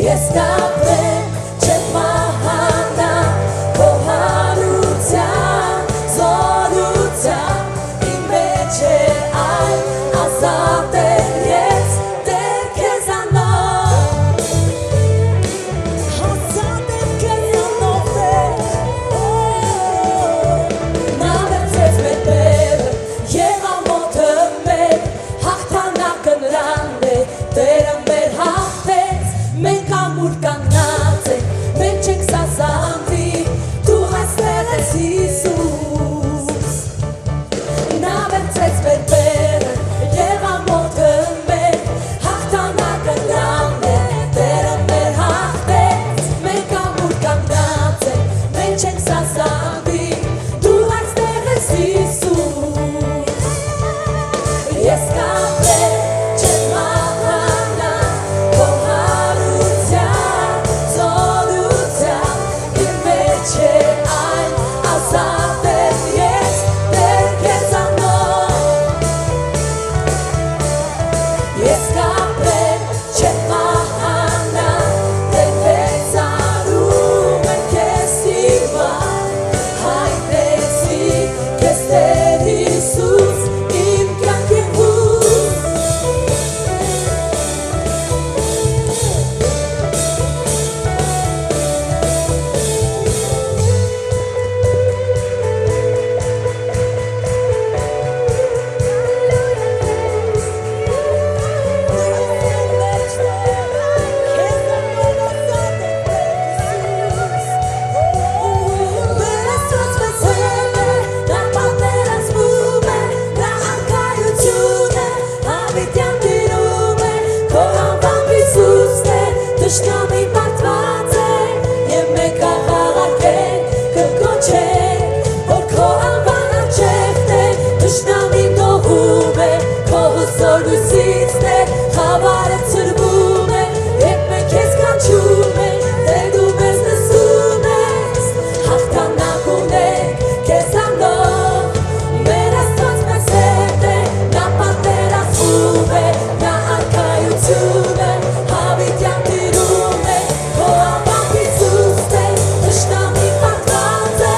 Ես կապրեմ չեմ մահանա քո հարության զորության իմ մեջ է այն ազատ եմ ես Տեր քեզանով ազատ եմ քեզանով Նա վերցրեց մեր բեռը և ամոթը մեր հաղթանակը նրան է Տերը մեր հաղթեց մենք ամուր կանգնած ենք մենք չենք սազանվի դու այստեղ ես Հիսուս Նա վերցրեց մեր բեռը և ամոթը մեր հաղթանակը նրան է Տերը մեր հաղթեց մենք ամուր կանգնած ենք մենք չենք սազանվի դու այստեղ ես Հիսուս Ես կապրեմ չեմ մահանա քո հարության զորության իմ մեջ է այն ազատ եմ ես Տեր քեզանով Ես կապրեմ չեմ մահանա Տեր վեցարում եմ քեզ հիմար հայտնեցի քեզ Տեր Հիսուս իմ կյանքի հույս Շնամի պատված է և մեկ աղաղակենք կգոչենք որ քո անվան արջևն է Շնամին դողում է քո հզոր լույսից Տեր խավարը ցրվում է և մենք քեզ կանչում ենք Տեր դու մեզ լսում ես հաղթանակ ունենք քեզանով մեր Աստված մեզ հետ է նա պատերազմում է նա արքայությունը հավիտյան տիրում է քո անվան Հիսուս Տեր Շնամի պատված է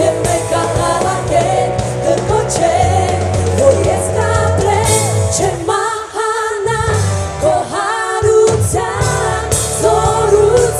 և մեկ աղաղակենք կգոչենք որ ես կապրեմ չեմ մահանա քո հարության զորության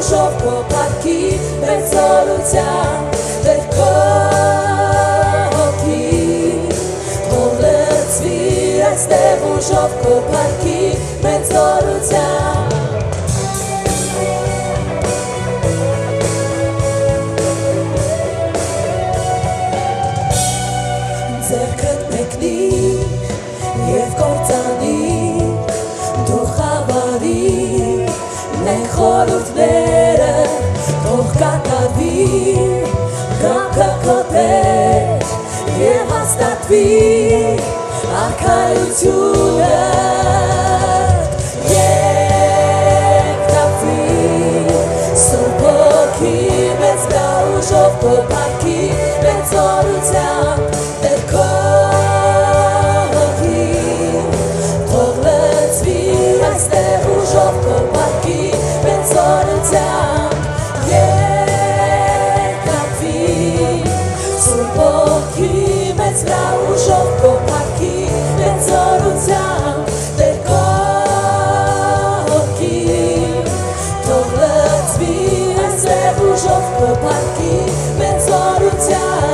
ուժով քո փառքի մեծորության Տեր քո հոգին թող լցվի այստեղ ուժով քո փառքի մեծորության Ձեռքդ մեկնիր և կործանիր դու խավարիր մենք խորհուրդները թող կատարվի կամքը քո Տեր և հաստատվի արքայությունը Սուրբ Հոգի մեծ գա ուժով քո փառքի մեծորության Տեր քո հոգին թող լցվի այստեղ ուժով քո փառքի մեծորության Երկաթվի Սուրբ Հոգի մեծ գա ուժով քո փառքի մեծորության Տեր քո հոգին թող լցվի այստեղ ուժով քո փառքի մեծորության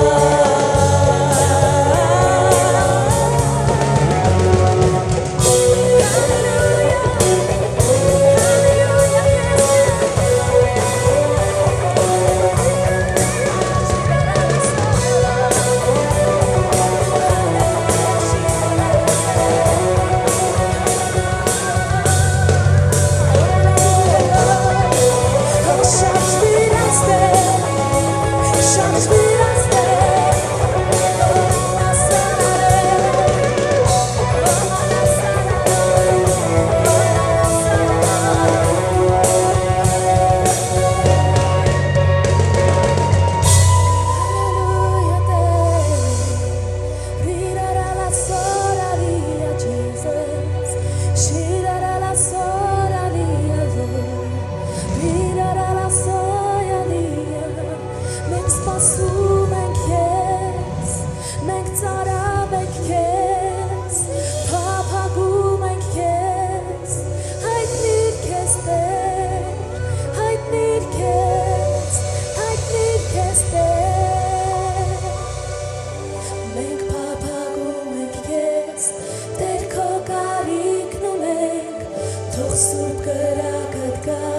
Սուրբ կրակդ գա,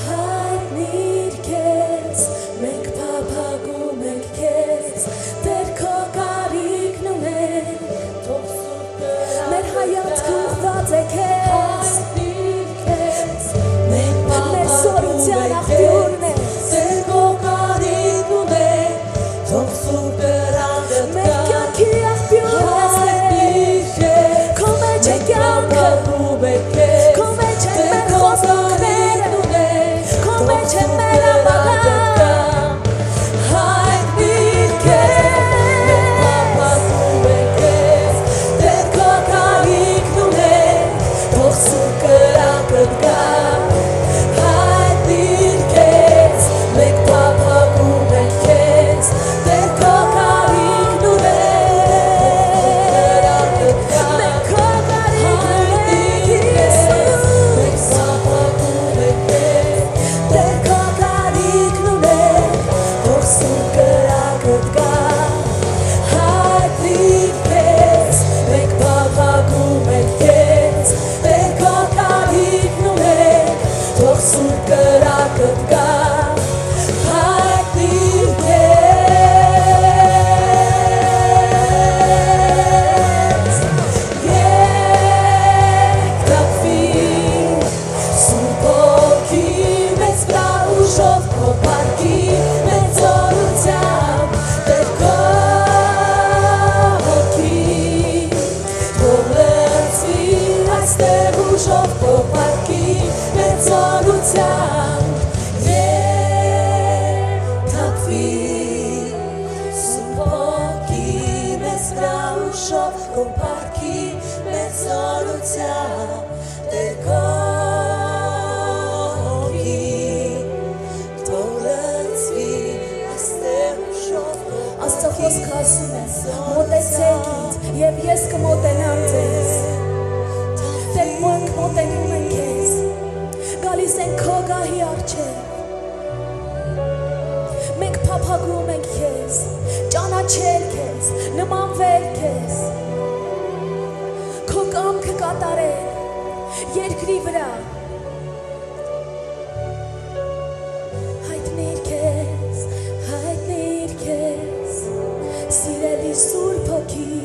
հայտնիր քեզ, մենք փափագում ենք քեզ, Տեր քո կարիքն ունենք, թող սուրբ կրակդ գա, մեր հայացքը ուղղված է քեզ, հայտնիր քեզ, մենք փափագում ենք քեզ, Տեր քո կարիքն ունենք, թող սուրբ կրակդ գա, մեր կյանքի աղբյուրն ես, հայտնիր քեզ, քո մեջ է կյանքը, Քո մեջ է մեր խոսքները, քո մեջ է մեր ամալը, հայտնիր քեզ, մենք փափագում ենք քեզ, Տեր քո կարիքն ունենք, թող սուրբ կրակդ գա, հայտնիր քեզ, մենք փափագում ենք քեզ, Տեր քո կարիքն ունենք, մենք քո Մոտեցեք ինձ, և ես կմոտենամ ձեզ, Տեր մենք մոտենում ենք քեզ, գալիս գալիս ենք քո գահի առջև մենք փափագում ենք քեզ ճանաչել քեզ նմանվել քեզ քո կամքը կատարել երկրի վրա հայտնիր քեզ սիրելի Սուրբ Հոգի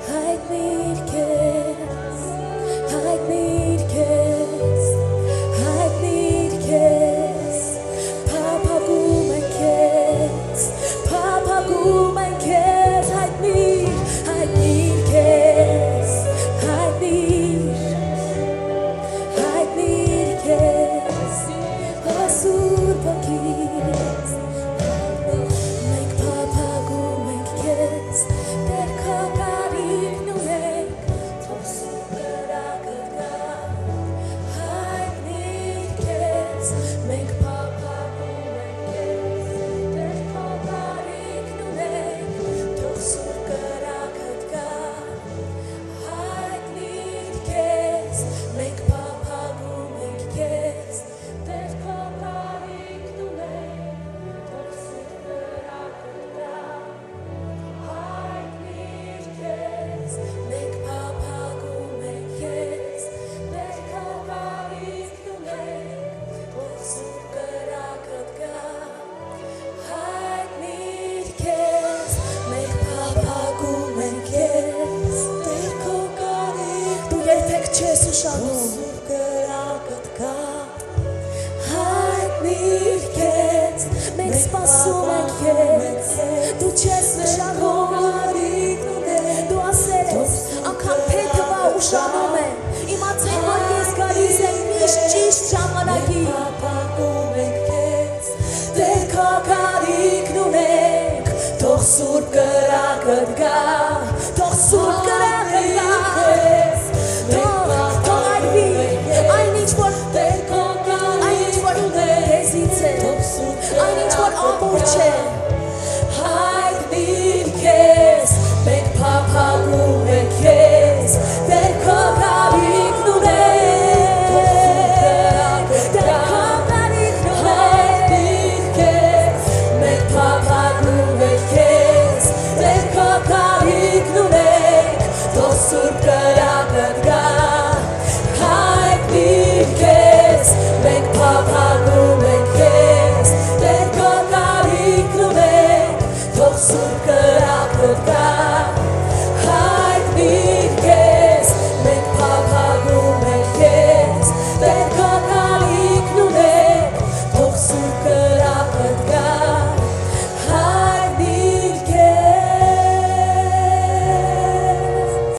հայտնիր քեզ հայտնիր քեզ հայտնիր քեզ փափագում ենք քեզ հայտնիր քեզ հայտնիր քեզ Սուրբ Հոգի մենք փափագում ենք քեզ Տեր քո կարիքն ունենք թող Սուրբ կրակդ գա հայտնիր քեզ մենք փափագում ենք քեզ Տեր քո կարիքն ունենք թող Սուրբ կրակդ գա հայտնիր քեզ մենք փափագում ենք քեզ Տեր քո կարիքն ունենք թող Սուրբ կրակդ գա հայտնիր քեզ մենք փափագում ենք քեզ Տեր քո կարիքն ունենք թող Սուրբ կրակդ գա հայտնիր քեզ մենք փափագում ենք քեզ Տեր քո կարիքն դու երբեք չես ուշանում Սուրբ կրակդ գա հայտնիր քեզ մենք սպասում ենք քեզ դու չես նշանում դու ասել ես անգամ փեթվա ուշանում է իմացեք որ ես գալիս եմ միշտ ճիշտ ժամանակին փափագում ենք քեզ Տեր քո կարիքն ունենք թող Սուրբ կրակդ գա թող Սուրբ կրակդ գա թող այդվի այնինչ որ Տեր քո այնինչ որ դեզից է այնինչ որ ամուր չէ հայտնիր քեզ մենք փափագում ենք քեզ Տեր քո կարիքն ունենք Տեր քո կարիքն ունենք մենք փափագում ենք քեզ Տեր քո կարիքն ունենք թող Սուրբ կրակդ գա